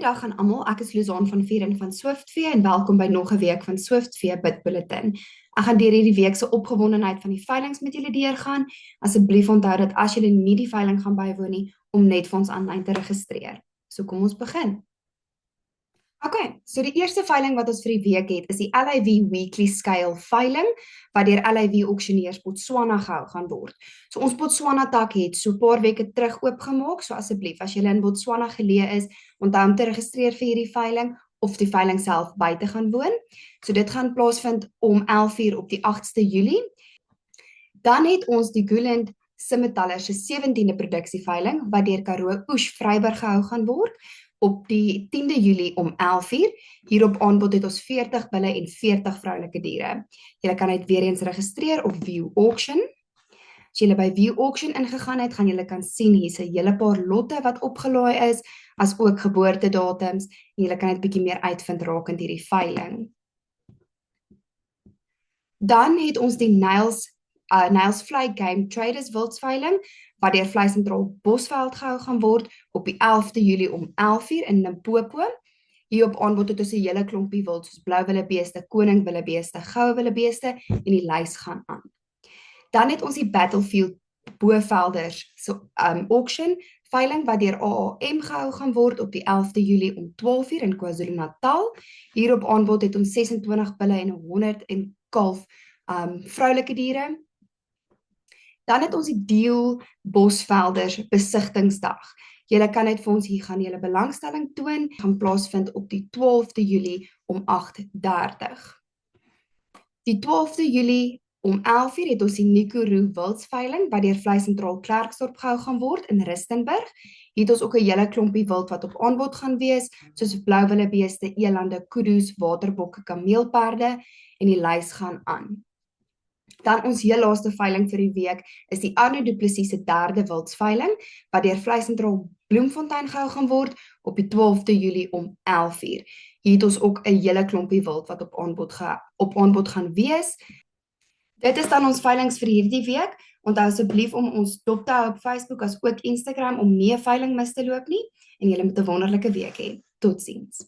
Goeiedag aan almal, ek is Luzaan van Vieren van Swiftvee en welkom by nog 'n week van Swiftvee Bid Bulletin. Ek gaan deur hierdie week se opgewondenheid van die veilinge met julle deurgaan. Asseblief onthou dat as julle nie die veiling gaan bywoon nie, om net vir ons aanlyn te registreer. So kom ons begin. Okay, so die eerste veiling wat ons vir die week het, is die LIV Weekly Scale veiling, wat deur LIV Auctioneers Botswana gehou gaan word. So ons Botswana tak het so 'n paar weke terug oopgemaak, so asseblief, as jy in Botswana geleë is, onthou om te registreer vir hierdie veiling, of die veiling self by te gaan woon. So dit gaan plaasvind om 11:00 op die 8ste Julie. Dan het ons die Guland Simmetaler se 17de produksieveiling, wat deur Karoo Oesch Vryburg gehou gaan word, op die 10de Julie om 11:00. Hierop aanbod het ons 40 bulle en 40 vroulike diere. Julle kan dit weer eens registreer op View Auction. As julle by View Auction ingegaan het, gaan julle kan sien hier's 'n hele paar lotte wat opgelaai is, as ook geboortedatums, en julle kan dit bietjie meer uitvind rakend hierdie veiling. Dan het ons die Niles Fly Game Traders wildsveiling, wat deur Vleisentraal Bosveld gehou gaan word op die 11de Julie om 11:00 in Limpopo. Hierop aanbod het ons 'n hele klompie wild soos blou willebeeste, koning willebeeste, goue willebeeste, en die lys gaan aan. Dan het ons die Battlefield Bovelders auction veiling wat deur AAM gehou gaan word op die 11de Julie om 12:00 in KwaZulu-Natal. Hierop aanbod het ons 26 bulle en 100 en kalf vroulike diere. Dan het ons die Deel Bosvelders besigtingsdag. Julle kan net vir ons hier gaan julle belangstelling toon, gaan plaasvind op die 12de Julie om 8:30. Die 12de Julie om 11:00 het ons die Nikoro wildsveiling, wat deur Vleisentraal Klerksdorp gehou gaan word in Rustenburg. Hier het ons ook 'n hele klompie wild wat op aanbod gaan wees, soos blou willebeeste, elande, kudu's, waterbokke, kameelperde, en die lys gaan aan. Dan ons heel laaste veiling vir die week is die Arno Du Plessis se 3de wildsveiling, wat deur Vleisentraal Bloemfontein gehou gaan word op die 12de Julie om 11:00. Hier het ons ook 'n hele klompie wild wat op aanbod gaan wees. Dit is dan ons veilings vir hierdie week. Onthou asseblief om ons dop te hou op Facebook as ook Instagram om nie 'n veiling mis te loop nie, en julle moet 'n wonderlike week hê. Totsiens.